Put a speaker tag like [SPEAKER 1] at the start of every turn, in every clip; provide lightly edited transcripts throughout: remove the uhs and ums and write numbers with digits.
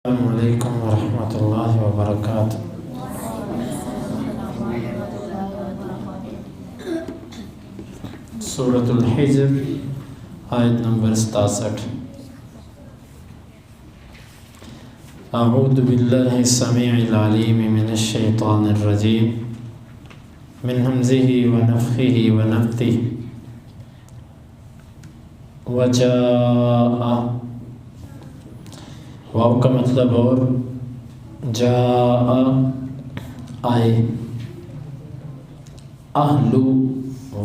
[SPEAKER 1] السلام علیکم ورحمۃ اللہ وبرکاتہ۔ سورۃ الحجر آیت نمبر 67۔ اعوذ باللہ السمیع العلیم من الشیطان الرجیم من ہمزہ ونفخہ ونفثہ۔ وجاء، واو کا مطلب اور جاء آئے، اہل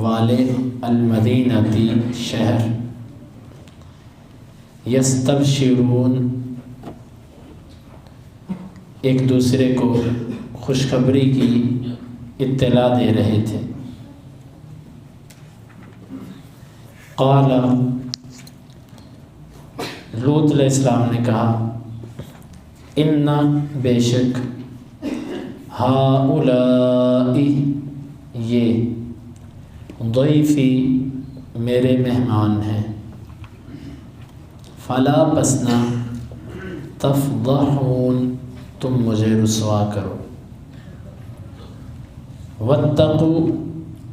[SPEAKER 1] والے، المدینتی شہر، یستبشرون ایک دوسرے کو خوشخبری کی اطلاع دے رہے تھے۔ قال، لوط علیہ السلام نے کہا، ان بے شک، ہؤلاء یہ، ضیفی میرے مہمان ہیں، فلا پسنا، تفضحون تم مجھے رسوا کرو، واتقوا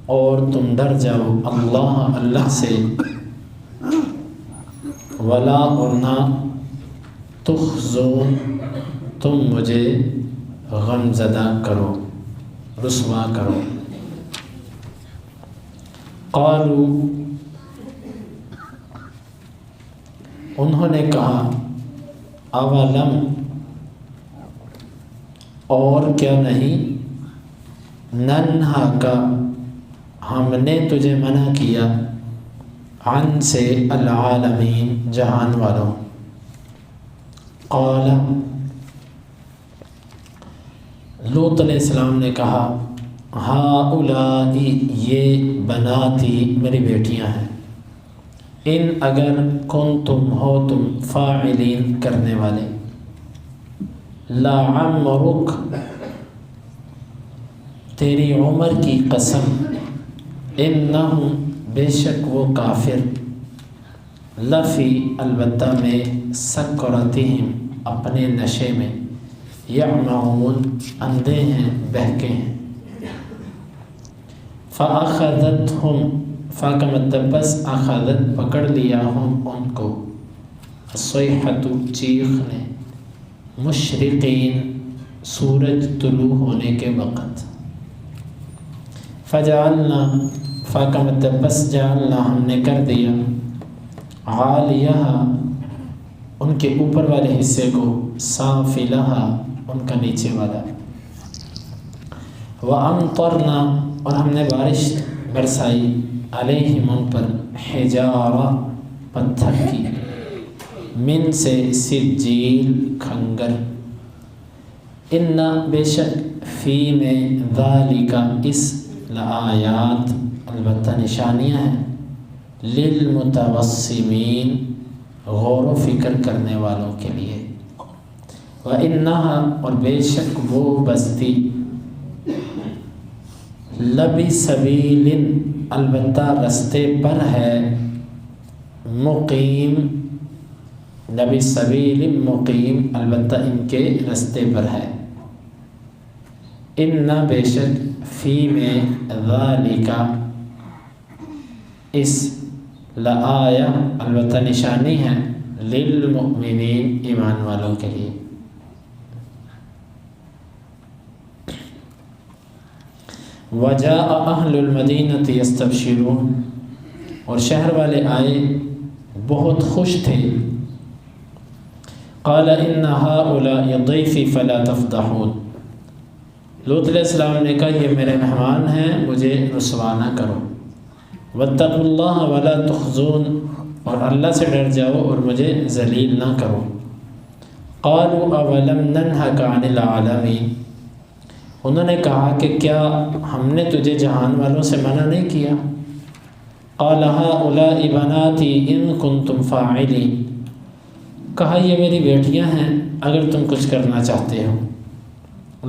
[SPEAKER 1] اور تم ڈر جاؤ، اللہ سے، ولا اور نہ، تخزون تم مجھے غم زدہ کرو، رسوا کرو۔ قالوا انہوں نے کہا، اولم اور کیا نہیں، ننہا کا ہم نے تجھے منع کیا، عن سے، العالمین جہان والوں۔ قال لوط علیہ السلام نے کہا، ہؤلاء یہ بناتی میری بیٹیاں ہیں، ان اگر کنتم ہو تم، فاعلین کرنے والے، لعمرک تیری عمر کی قسم، انہم بے شک وہ کافر، لفی البتہ میں، سکرتہم اپنے نشے میں، یعمہون اندھے ہیں، بہکے ہیں۔ فاخذتہم، فا کا مطلب بس، اخذت پکڑ لیا، ہم ان کو، الصیحۃ چیخ نے، مشرقین سورج طلوع ہونے کے وقت، فجعلنا، فا کا مطلب بس، جعلنا ہم نے کر دیا، عالیہا ان کے اوپر والے حصے کو، سافلہا ان کا نیچے والا، وامطرنا اور ہم نے بارش برسائی، علیہم ان پر، حجارہ پتھر کی، من سے، سجیل کھنگر، ان بے شک، فی میں، ذالک اس، لآیات البتہ نشانیاں ہیں، للمتوسمین غور و فکر کرنے والوں کے لیے، وَإِنَّهَا اور بے شک وہ بستی، لَبِسَبِیلٍ البتہ رستے پر ہے، مقیم، لَبِسَبِیلٍ مقیم البتہ ان کے رستے پر ہے، ان بے شک، فی میں، ذالک اس، لآیہ البتہ نشانی ہے، للمؤمنین ایمان والوں کے لیے۔ وجاء اہل المدینۃ یستبشرون اور شہر والے آئے بہت خوش تھے، قال ان ہؤلاء ضیفی فلا تفضحون، لوط علیہ السلام نے کہا یہ میرے مہمان ہیں، مجھے رسوا نہ کرو، واتقوا اللہ ولا تخزون اور اللہ سے ڈر جاؤ اور مجھے ذلیل نہ کرو۔ قالوا اولم ننہک عن العالمین، انہوں نے کہا کہ کیا ہم نے تجھے جہان والوں سے منع نہیں کیا؟ قال ہؤلاء بناتی ان کنتم فاعلین، کہا یہ میری بیٹیاں ہیں اگر تم کچھ کرنا چاہتے ہو،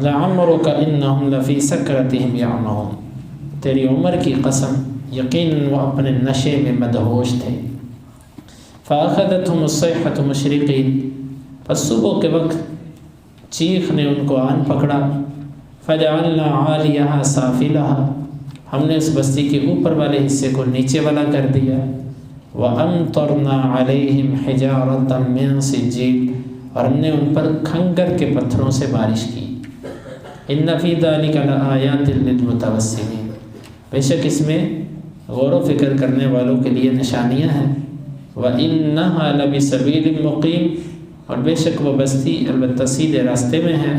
[SPEAKER 1] لعمرک انہم لفی سکرتہم یعمہون، تیری عمر کی قسم، یقیناً وہ اپنے نشے میں مدہوش تھے۔ فَأَخَذَتْهُمُ الصَّيْحَةُ مُشْرِقِينَ، بس صبح کے وقت چیخ نے ان کو آن پکڑا، فجعلنا عالیہا سافلہا، ہم نے اس بستی کے اوپر والے حصے کو نیچے والا کر دیا، وَأَمْطَرْنَا عَلَيْهِمْ حِجَارَةً مِّن سِجِّيلٍ، اور ہم نے ان پر کھنگر کے پتھروں سے بارش کی۔ إِنَّ فِي ذَلِكَ لَآيَاتٍ لِلْمُتَوَسِّمِينَ، بے شک اس میں غور و فکر کرنے والوں کے لیے نشانیاں ہیں۔ وَإِنَّهَا لَبِسَبِيلٍ مُقِيمٍ، اور بے شک وہ بستی البتہ سیدھے راستے میں ہے۔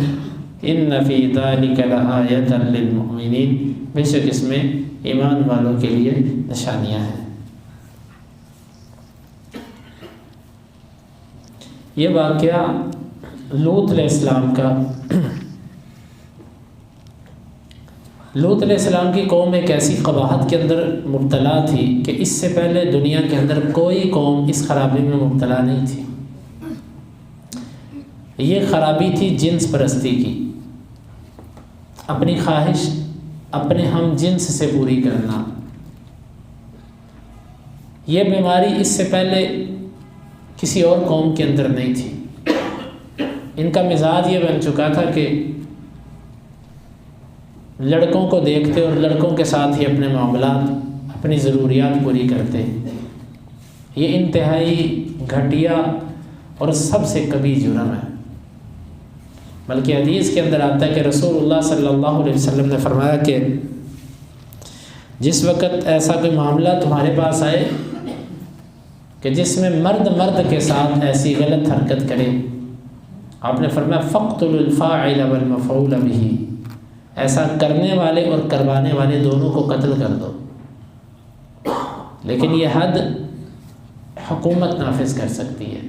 [SPEAKER 1] إِنَّ فِي ذَلِكَ لَآيَةً لِلْمُؤْمِنِينَ، بے شک اس میں ایمان والوں کے لیے نشانیاں ہیں۔ یہ واقعہ لوط علیہ السلام کا، لوط علیہ السلام کی قوم ایک ایسی قباحت کے اندر مبتلا تھی کہ اس سے پہلے دنیا کے اندر کوئی قوم اس خرابی میں مبتلا نہیں تھی۔ یہ خرابی تھی جنس پرستی کی، اپنی خواہش اپنے ہم جنس سے پوری کرنا۔ یہ بیماری اس سے پہلے کسی اور قوم کے اندر نہیں تھی۔ ان کا مزاج یہ بن چکا تھا کہ لڑکوں کو دیکھتے اور لڑکوں کے ساتھ ہی اپنے معاملات، اپنی ضروریات پوری کرتے۔ یہ انتہائی گھٹیا اور سب سے کبھی جرم ہے۔ بلکہ حدیث کے اندر آتا ہے کہ رسول اللہ صلی اللہ علیہ وسلم نے فرمایا کہ جس وقت ایسا کوئی معاملہ تمہارے پاس آئے کہ جس میں مرد مرد کے ساتھ ایسی غلط حرکت کرے، آپ نے فرمایا فَاقْتُلُوا الْفَاعِلَ وَالْمَفْعُولَ بِهِ، ایسا کرنے والے اور کروانے والے دونوں کو قتل کر دو۔ لیکن یہ حد حکومت نافذ کر سکتی ہے،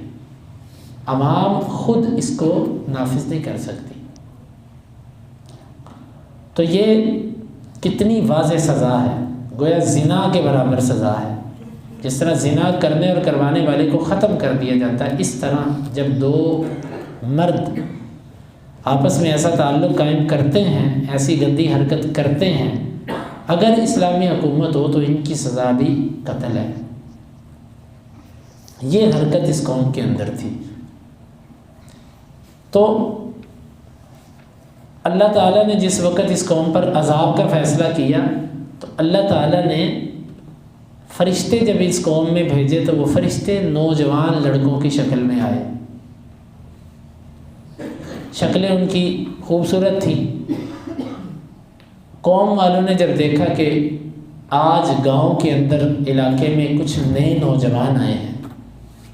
[SPEAKER 1] عوام خود اس کو نافذ نہیں کر سکتی۔ تو یہ کتنی واضح سزا ہے، گویا زنا کے برابر سزا ہے۔ جس طرح زنا کرنے اور کروانے والے کو ختم کر دیا جاتا ہے، اس طرح جب دو مرد آپس میں ایسا تعلق قائم کرتے ہیں، ایسی گندی حرکت کرتے ہیں، اگر اسلامی حکومت ہو تو ان کی سزا بھی قتل ہے۔ یہ حرکت اس قوم کے اندر تھی۔ تو اللہ تعالیٰ نے جس وقت اس قوم پر عذاب کا فیصلہ کیا تو اللہ تعالیٰ نے فرشتے جب اس قوم میں بھیجے تو وہ فرشتے نوجوان لڑکوں کی شکل میں آئے۔ شکلیں ان کی خوبصورت تھیں۔ قوم والوں نے جب دیکھا کہ آج گاؤں کے اندر علاقے میں کچھ نئے نوجوان آئے ہیں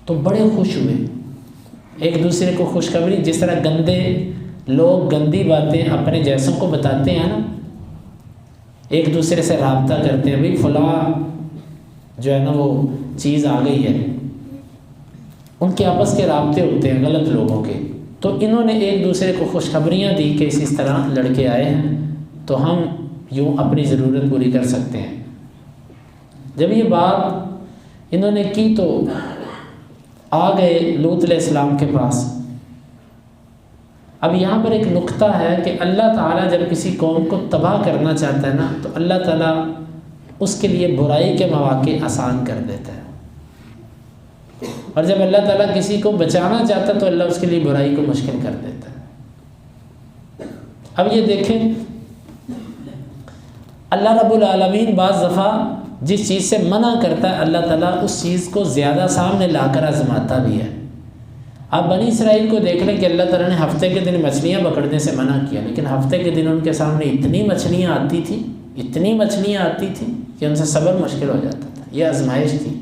[SPEAKER 1] تو بڑے خوش ہوئے، ایک دوسرے کو خوشخبری، جس طرح گندے لوگ گندی باتیں اپنے جیسوں کو بتاتے ہیں نا، ایک دوسرے سے رابطہ کرتے ہیں، بھئی فلاں جو ہے نا وہ چیز آ گئی ہے، ان کے آپس کے رابطے ہوتے ہیں غلط لوگوں کے۔ تو انہوں نے ایک دوسرے کو خوشخبریاں دی کہ اس طرح لڑکے آئے ہیں تو ہم یوں اپنی ضرورت پوری کر سکتے ہیں۔ جب یہ بات انہوں نے کی تو آ گئے لوط علیہ السلام کے پاس۔ اب یہاں پر ایک نقطہ ہے کہ اللہ تعالیٰ جب کسی قوم کو تباہ کرنا چاہتا ہے نا تو اللہ تعالیٰ اس کے لیے برائی کے مواقع آسان کر دیتا ہے، اور جب اللہ تعالیٰ کسی کو بچانا چاہتا ہے تو اللہ اس کے لیے برائی کو مشکل کر دیتا ہے۔ اب یہ دیکھیں اللہ رب العالمین بعض دفعہ جس چیز سے منع کرتا ہے اللہ تعالیٰ اس چیز کو زیادہ سامنے لا کر آزماتا بھی ہے۔ آپ بنی اسرائیل کو دیکھ لیں کہ اللہ تعالیٰ نے ہفتے کے دن مچھلیاں پکڑنے سے منع کیا، لیکن ہفتے کے دن ان کے سامنے اتنی مچھلیاں آتی تھیں کہ ان سے صبر مشکل ہو جاتا تھا۔ یہ آزمائش تھی۔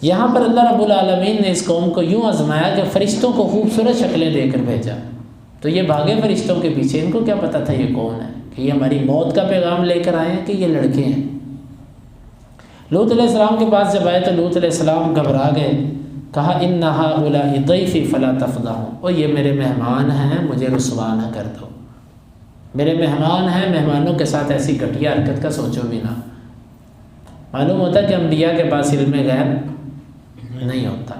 [SPEAKER 1] یہاں پر اللہ رب العالمین نے اس قوم کو یوں آزمایا کہ فرشتوں کو خوبصورت شکلیں دے کر بھیجا، تو یہ بھاگے فرشتوں کے پیچھے۔ ان کو کیا پتہ تھا یہ کون ہے، کہ یہ ہماری موت کا پیغام لے کر آئے ہیں کہ یہ لڑکے ہیں۔ لوط علیہ السلام کے پاس جب آئے تو لوط علیہ السلام گھبرا گئے، کہا ان ہؤلاء ضیفی فلا تفضحوا، اور یہ میرے مہمان ہیں، مجھے رسوا نہ کر دو۔ میرے مہمان ہیں، مہمانوں کے ساتھ ایسی گھٹیا حرکت کا سوچو بھی نہ۔ معلوم ہوتا ہے کہ انبیاء کے پاس علم غیب نہیں ہوتا۔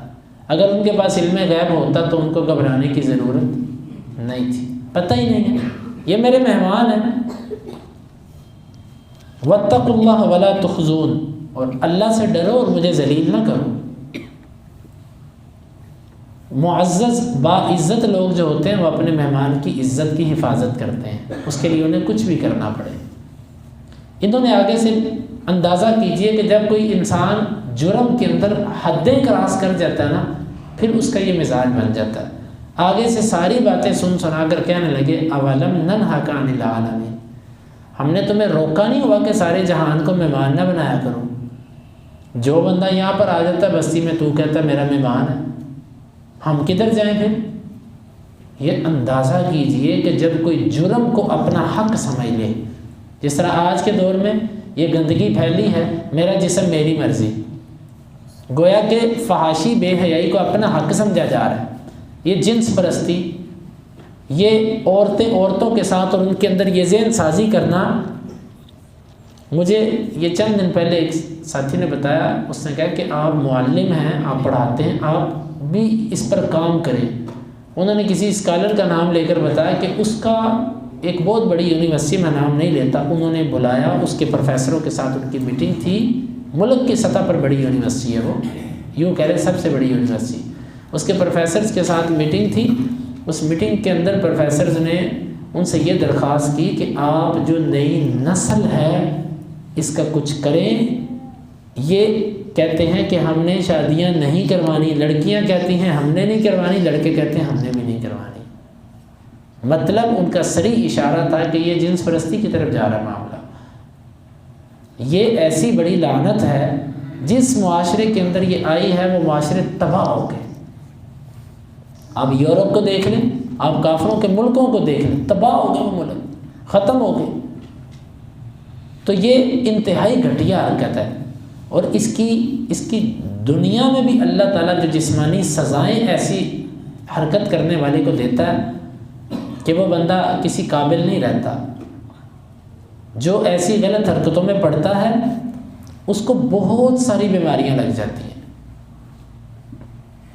[SPEAKER 1] اگر ان کے پاس علم غیب ہوتا تو ان کو گھبرانے کی ضرورت نہیں تھی، پتہ ہی نہیں ہے، یہ میرے مہمان ہیں۔ واتقوا اللہ ولا تخزون، اور اللہ سے ڈرو اور مجھے ذلیل نہ کرو۔ معزز باعزت لوگ جو ہوتے ہیں وہ اپنے مہمان کی عزت کی حفاظت کرتے ہیں، اس کے لیے انہیں کچھ بھی کرنا پڑے۔ انہوں نے آگے سے اندازہ کیجئے کہ جب کوئی انسان جرم کے اندر حدیں کراس کر جاتا ہے نا، پھر اس کا یہ مزاج بن جاتا ہے۔ آگے سے ساری باتیں سنا کر کہنے لگے اولم ننہک عن العالمین، ہم نے تمہیں روکا نہیں ہوا کہ سارے جہان کو مہمان نہ بنایا کرو؟ جو بندہ یہاں پر آ جاتا ہے بستی میں، تو کہتا ہے میرا مہمان ہے، ہم کدھر جائیں پھر؟ یہ اندازہ کیجئے کہ جب کوئی جرم کو اپنا حق سمجھ لے، جس طرح آج کے دور میں یہ گندگی پھیلی ہے، میرا جسم میری مرضی، گویا کہ فحاشی بے حیائی کو اپنا حق سمجھا جا رہا ہے۔ یہ جنس پرستی، یہ عورتوں کے ساتھ اور ان کے اندر یہ ذہن سازی کرنا۔ مجھے یہ چند دن پہلے ایک ساتھی نے بتایا، اس نے کہا کہ آپ معلم ہیں، آپ پڑھاتے ہیں، آپ بھی اس پر کام کریں۔ انہوں نے کسی اسکالر کا نام لے کر بتایا کہ اس کا ایک بہت بڑی یونیورسٹی میں نام نہیں لیتا، انہوں نے بلایا، اس کے پروفیسروں کے ساتھ ان کی میٹنگ تھی، ملک کی سطح پر بڑی یونیورسٹی ہے وہ، یوں کہہ رہے سب سے بڑی یونیورسٹی، اس کے پروفیسرز کے ساتھ میٹنگ تھی۔ اس میٹنگ کے اندر پروفیسرز نے ان سے یہ درخواست کی کہ آپ جو نئی نسل ہے اس کا کچھ کریں۔ یہ کہتے ہیں کہ ہم نے شادیاں نہیں کروانی، لڑکیاں کہتی ہیں ہم نے نہیں کروانی، لڑکے کہتے ہیں ہم نے بھی نہیں کروانی۔ مطلب ان کا صریح اشارہ تھا کہ یہ جنس پرستی کی طرف جا رہا معاملہ۔ یہ ایسی بڑی لعنت ہے، جس معاشرے کے اندر یہ آئی ہے وہ معاشرے تباہ ہو گئے۔ آپ یورپ کو دیکھ لیں، آپ کافروں کے ملکوں کو دیکھ لیں، تباہ ہو گئے وہ ملک، ختم ہو گئے۔ تو یہ انتہائی گھٹیا حرکت ہے، اور اس کی دنیا میں بھی اللہ تعالیٰ جو جسمانی سزائیں ایسی حرکت کرنے والے کو دیتا ہے کہ وہ بندہ کسی قابل نہیں رہتا۔ جو ایسی غلط حرکتوں میں پڑتا ہے اس کو بہت ساری بیماریاں لگ جاتی ہیں،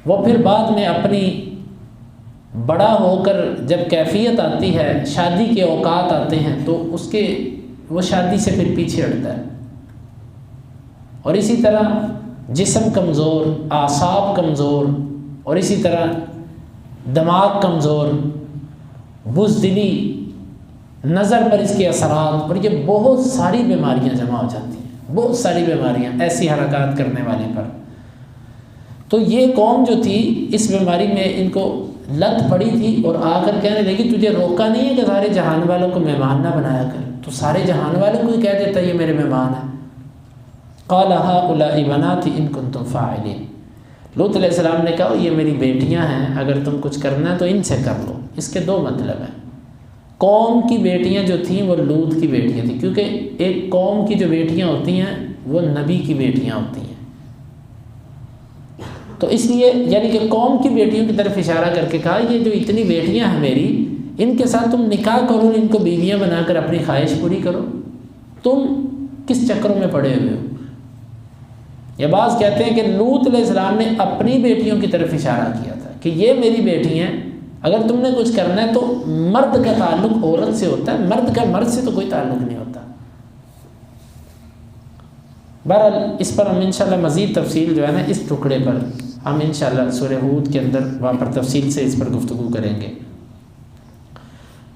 [SPEAKER 1] وہ پھر بعد میں اپنی بڑا ہو کر جب کیفیت آتی ہے، شادی کے اوقات آتے ہیں، تو وہ شادی سے پھر پیچھے ہٹتا ہے۔ اور اسی طرح جسم کمزور، اعصاب کمزور، اور اسی طرح دماغ کمزور، بزدلی، نظر پر اس کے اثرات، اور یہ بہت ساری بیماریاں جمع ہو جاتی ہیں، بہت ساری بیماریاں ایسی حرکات کرنے والے پر۔ تو یہ قوم جو تھی اس بیماری میں ان کو لت پڑی تھی، اور آ کر کہنے لگی تجھے روکا نہیں ہے کہ سارے جہان والوں کو مہمان نہ بنایا کر؟ تو سارے جہان والوں کو ہی کہہ دیتا یہ میرے مہمان ہیں۔ قال هؤلاء بناتی ان کنتم فاعلین، لوط علیہ السلام نے کہا یہ میری بیٹیاں ہیں، اگر تم کچھ کرنا ہے تو ان سے کر لو۔ اس کے دو مطلب ہیں۔ قوم کی بیٹیاں جو تھیں وہ لوط کی بیٹیاں تھیں، کیونکہ ایک قوم کی جو بیٹیاں ہوتی ہیں وہ نبی کی بیٹیاں ہوتی ہیں، تو اس لیے یعنی کہ قوم کی بیٹیوں کی طرف اشارہ کر کے کہا یہ جو اتنی بیٹیاں ہیں میری، ان کے ساتھ تم نکاح کرو، ان کو بیویاں بنا کر اپنی خواہش پوری کرو، تم کس چکروں میں پڑے ہوئے ہو؟ یہ بعض کہتے ہیں کہ لوط علیہ السلام نے اپنی بیٹیوں کی طرف اشارہ کیا تھا کہ یہ میری بیٹی ہیں، اگر تم نے کچھ کرنا ہے تو مرد کا تعلق عورت سے ہوتا ہے، مرد کا مرد سے تو کوئی تعلق نہیں ہوتا۔ بہرحال اس پر ہم انشاءاللہ مزید تفصیل جو ہے نا اس ٹکڑے پر ہم انشاءاللہ سورہ ہود کے اندر وہاں پر تفصیل سے اس پر گفتگو کریں گے۔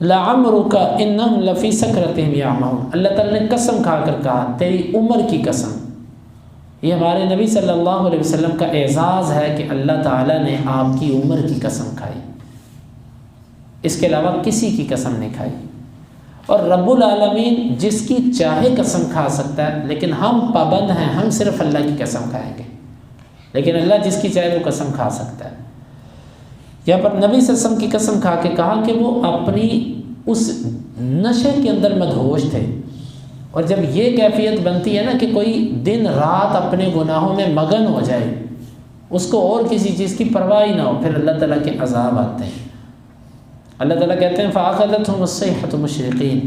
[SPEAKER 1] لَعَمْرُكَ إِنَّهُمْ لَفِي سَكْرَتِهِمْ يَعْمَهُونَ، اللہ تعالیٰ نے قسم کھا کر کہا، تیری عمر کی قسم۔ یہ ہمارے نبی صلی اللہ علیہ وسلم کا اعزاز ہے کہ اللہ تعالیٰ نے آپ کی عمر کی قسم کھائی، اس کے علاوہ کسی کی قسم نہیں کھائی۔ اور رب العالمین جس کی چاہے قسم کھا سکتا ہے، لیکن ہم پابند ہیں، ہم صرف اللہ کی قسم کھائیں گے، لیکن اللہ جس کی چاہے وہ قسم کھا سکتا ہے۔ یہاں پر نبی صلی اللہ علیہ وسلم کی قسم کھا کے کہا کہ وہ اپنی اس نشے کے اندر مدہوش تھے، اور جب یہ کیفیت بنتی ہے نا کہ کوئی دن رات اپنے گناہوں میں مگن ہو جائے، اس کو اور کسی چیز کی پرواہ ہی نہ ہو، پھر اللہ تعالیٰ کے عذاب آتے ہیں۔ اللہ تعالیٰ کہتے ہیں فَأَخَذَتْهُمُ الصَّيْحَةُ مُشْرِقِينَ،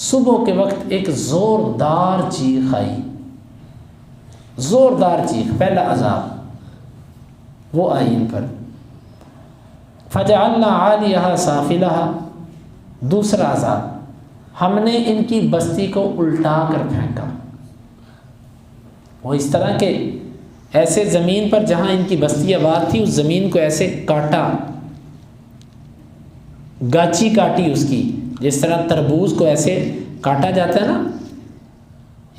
[SPEAKER 1] صبح کے وقت ایک زوردار چیخ آئی، زوردار چیخ، پہلا عذاب وہ آئی ان پر۔ فَجَعَلْنَا عَالِيَهَا سَافِلَهَا، دوسرا عذاب، ہم نے ان کی بستی کو الٹا کر پھینکا۔ وہ اس طرح کہ ایسے زمین پر جہاں ان کی بستی آباد تھی اس زمین کو ایسے کاٹا، گاچی کاٹی اس کی، جس طرح تربوز کو ایسے کاٹا جاتا ہے نا،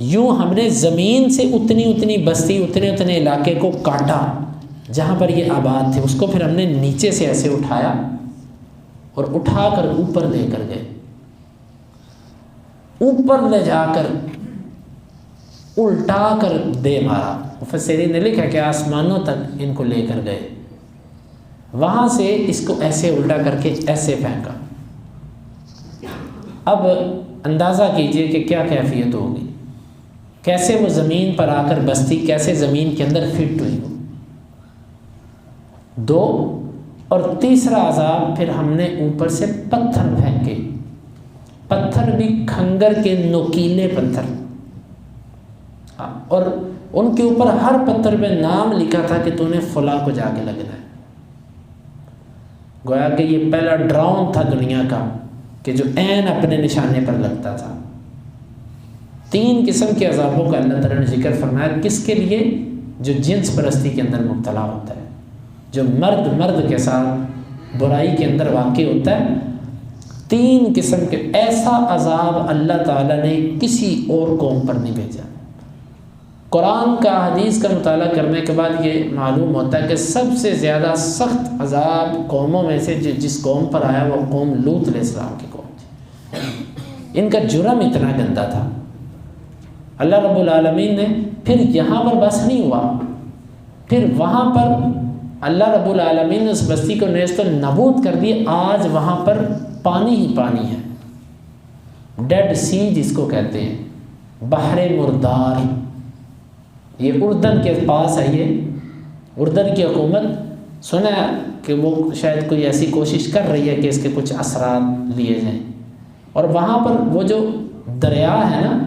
[SPEAKER 1] یوں ہم نے زمین سے اتنی بستی اتنے علاقے کو کاٹا جہاں پر یہ آباد تھے، اس کو پھر ہم نے نیچے سے ایسے اٹھایا اور اٹھا کر اوپر لے کر گئے، اوپر لے جا کر الٹا کر دے مارا۔ مفسرین نے لکھا کہ آسمانوں تک ان کو لے کر گئے، وہاں سے اس کو ایسے الٹا کر کے ایسے پھینکا۔ اب اندازہ کیجئے کہ کیا کیفیت ہوگی، کیسے وہ زمین پر آ کر بستی کیسے زمین کے اندر فٹ ہوئی ہو۔ دو، اور تیسرا عذاب پھر ہم نے اوپر سے پتھر پھینکے، پتھر بھی کھنگر کے نوکیلے پتھر، اور ان کے اوپر ہر پتھر پہ نام لکھا تھا کہ تو نے فلاں کو جا کے لگنا ہے۔ گویا کہ یہ پہلا ڈراؤن تھا دنیا کا کہ جو عین اپنے نشانے پر لگتا تھا۔ 3 قسم کے عذابوں کا اللہ تعالیٰ نے ذکر فرمایا، کس کے لیے؟ جو جنس پرستی کے اندر مبتلا ہوتا ہے، جو مرد کے ساتھ برائی کے اندر واقع ہوتا ہے۔ 3 قسم کے ایسا عذاب اللہ تعالیٰ نے کسی اور قوم پر نہیں بھیجا۔ قرآن کا حدیث کا مطالعہ کرنے کے بعد یہ معلوم ہوتا ہے کہ سب سے زیادہ سخت عذاب قوموں میں سے جس قوم پر آیا وہ قوم لوط علیہ السلام کی قوم تھی۔ ان کا جرم اتنا گندا تھا، اللہ رب العالمین نے پھر یہاں پر بس نہیں ہوا، پھر وہاں پر اللہ رب العالمین نے اس بستی کو نیست و نابود کر دی۔ آج وہاں پر پانی ہی پانی ہے، ڈیڈ سی جس کو کہتے ہیں، بحر مردار۔ یہ اردن کے پاس ہے، یہ اردن کی حکومت سنا ہے کہ وہ شاید کوئی ایسی کوشش کر رہی ہے کہ اس کے کچھ اثرات لیے جائیں، اور وہاں پر وہ جو دریا ہے نا،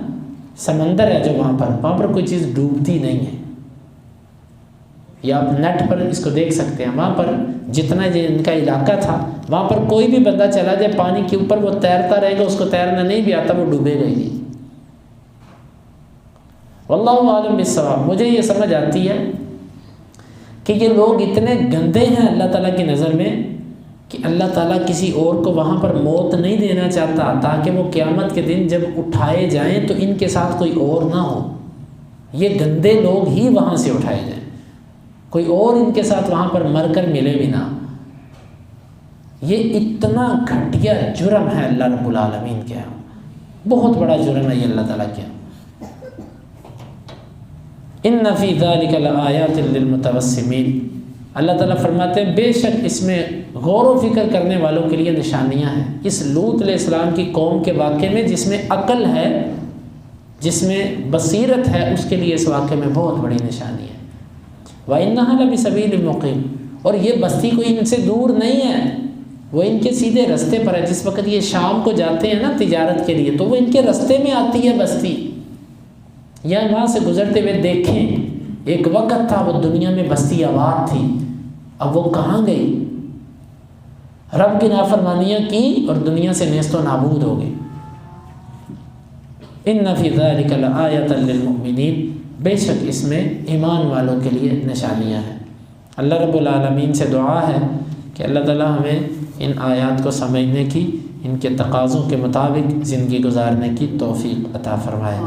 [SPEAKER 1] سمندر ہے جو وہاں پر کوئی چیز ڈوبتی نہیں ہے، یا آپ نیٹ پر اس کو دیکھ سکتے ہیں۔ وہاں پر جتنا یہ ان کا علاقہ تھا وہاں پر کوئی بھی بندہ چلا جائے پانی کے اوپر وہ تیرتا رہے گا، اس کو تیرنا نہیں بھی آتا وہ ڈوبے گا ہی نہیں۔ واللہ عالم بالصواب۔ مجھے یہ سمجھ آتی ہے کہ یہ لوگ اتنے گندے ہیں اللہ تعالیٰ کی نظر میں کہ اللہ تعالیٰ کسی اور کو وہاں پر موت نہیں دینا چاہتا تاکہ وہ قیامت کے دن جب اٹھائے جائیں تو ان کے ساتھ کوئی اور نہ ہو، یہ گندے لوگ ہی وہاں سے اٹھائے جائیں، کوئی اور ان کے ساتھ وہاں پر مر کر ملے بھی نہ۔ یہ اتنا گھٹیا جرم ہے اللہ رب العالمین کے ہاں، بہت بڑا جرم ہے یہ اللہ تعالیٰ کے ہاں۔ ان فی ذلک لآیات للمتوسمین، اللہ تعالیٰ فرماتے ہیں بے شک اس میں غور و فکر کرنے والوں کے لیے نشانیاں ہیں۔ اس لوط علیہ السلام کی قوم کے واقعے میں جس میں عقل ہے، جس میں بصیرت ہے، اس کے لیے اس واقعے میں بہت بڑی نشانی ہے۔ وَإِنَّهَا لَبِسَبِيلٍ مُقِيمٍ، اور یہ بستی کوئی ان سے دور نہیں ہے، وہ ان کے سیدھے رستے پر ہے۔ جس وقت یہ شام کو جاتے ہیں نا تجارت کے لیے تو وہ ان کے رستے میں آتی ہے بستی، یا وہاں سے گزرتے ہوئے دیکھیں ایک وقت تھا وہ دنیا میں بستی آباد تھی، اب وہ کہاں گئی؟ رب کی نافرمانیاں کی اور دنیا سے نیست و نابود ہو گئی۔ ان فی ذلک لآیۃ للمؤمنین، بے شک اس میں ایمان والوں کے لیے نشانیاں ہیں۔ اللہ رب العالمین سے دعا ہے کہ اللہ تعالیٰ ہمیں ان آیات کو سمجھنے کی، ان کے تقاضوں کے مطابق زندگی گزارنے کی توفیق عطا فرمائے۔